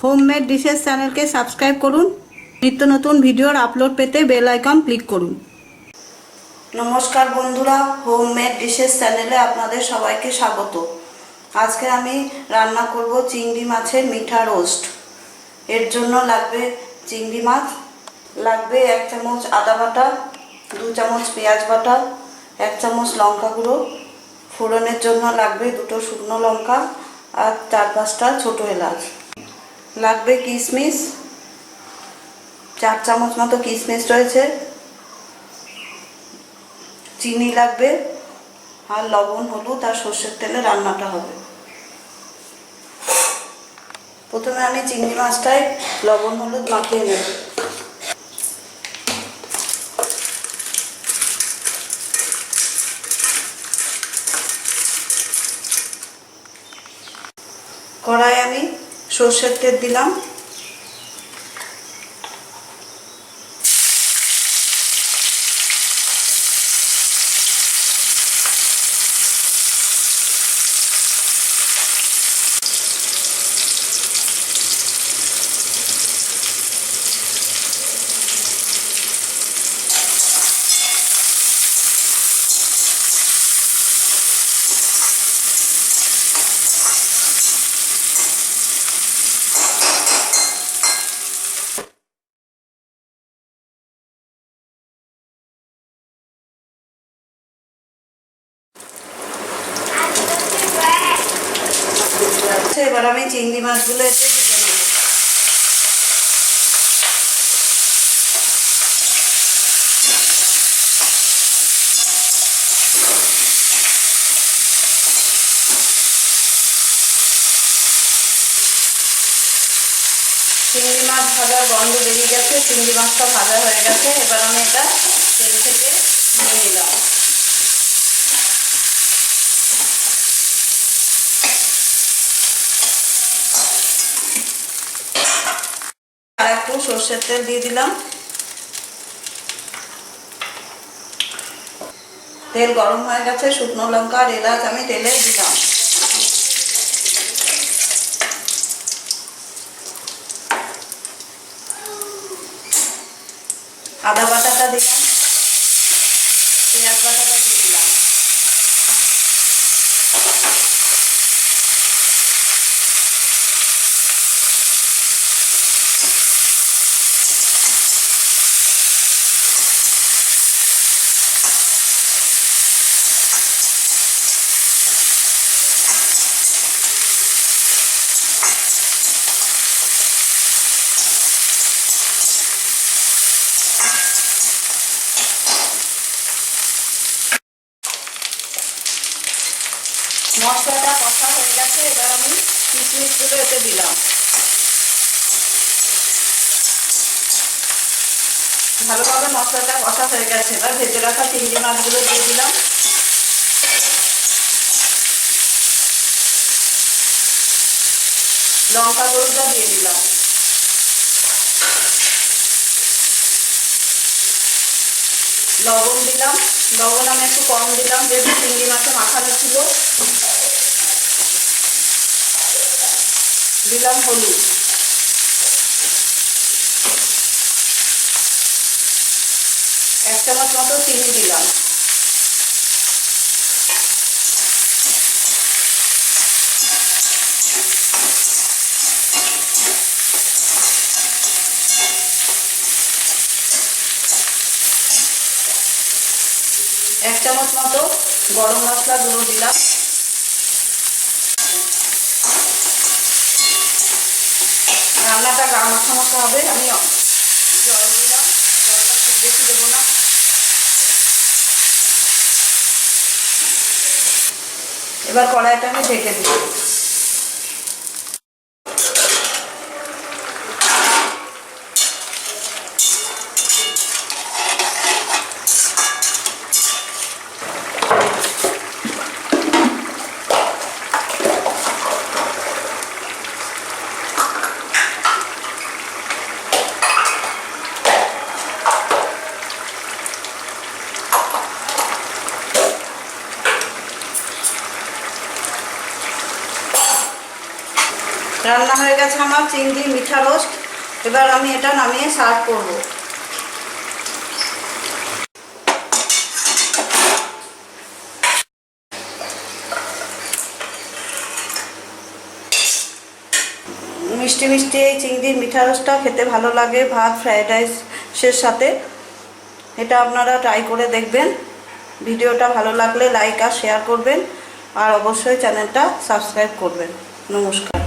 Homemade dishes চ্যানেলকে subscribe করুন। নিত্য নতুন ভিডিওর আপলোড পেতে বেল আইকন ক্লিক করুন। নমস্কার বন্ধুরা, হোমমেড ডিশেস চ্যানেলে আপনাদের সবাইকে স্বাগত। আজকে আমি রান্না করব চিংড়ি মাছের মিঠা রোস্ট। এর জন্য লাগবে চিংড়ি মাছ, লাগবে 1 চামচ আদা বাটা, 2 চামচ পেঁয়াজ বাটা, 1 চামচ লঙ্কা গুঁড়ো, ফোড়নের জন্য লাগবে 2টো শুকনো লঙ্কা আর 4-5টা ছোটো এলাচ, লাগবে কিশমিশ, 4 চামচ মতো কিশমিশ রয়েছে, চিনি লাগবে, আর লবণ, হলুদ আর সর্ষের তেলে রান্নাটা হবে। প্রথমে আমি চিংড়ি মাছটায় লবণ হলুদ মাখিয়ে নেব। কড়াইয়ে আমি সর্ষের তেল দিলাম, এবার আমি চিংড়ি মাছগুলো এতে ভেজে নেব। চিংড়ি মাছ ভাজার গন্ধ বেরিয়ে গেছে, চিংড়ি মাছটা ভাজা হয়ে গেছে। এবার আমি এটা তেল থেকে নিয়ে নিলাম। আর একটু সর্ষের তেল দিয়ে দিলাম। তেল গরম হয়ে গেছে, শুকনো লঙ্কা আর এলাচ আমি তেলে দিলাম। আদা বাটাটা দিলাম, পেঁয়াজ বাটাটা দিয়ে দিলাম। মশলাটা কষা হয়ে গেছে, এবার আমি কিশমিশগুলো এতে দিলাম। ভালোভাবে মশলাটা কষা হয়ে গেছে, এবার ভেজে রাখা চিংড়ি মাছগুলো দিয়ে দিলাম। লঙ্কা গুঁড়োটা দিয়ে দিলাম। লবণ দিলাম, লবণ আমি একটু কম দিলাম যেহেতু চিংড়ি মাছে মাখানো ছিল। দিলাম হলুদ, 1 চামচ মতো চিনি দিলাম। এক চামচ মতো গরম মশলা গুঁড়ো দিলাম। রান্নাটা গা মাখা মাখা হবে। আমি জল দিলাম, জলটা খুব বেশি দেবো না। এবার কড়াইটা আমি ঢেকে দিই। রান্না হয়ে গেছে আমার চিংড়ি মিঠা রোস্ট। এবার আমি এটা নামিয়ে সার্ভ করব। মিষ্টি মিষ্টি এই চিংড়ির মিঠা রোস্টটা খেতে ভালো লাগে ভাত ফ্রাইড রাইসের সাথে। এটা আপনারা ট্রাই করে দেখবেন। ভিডিওটা ভালো লাগলে লাইক আর শেয়ার করবেন, আর অবশ্যই চ্যানেলটা সাবস্ক্রাইব করবেন। নমস্কার।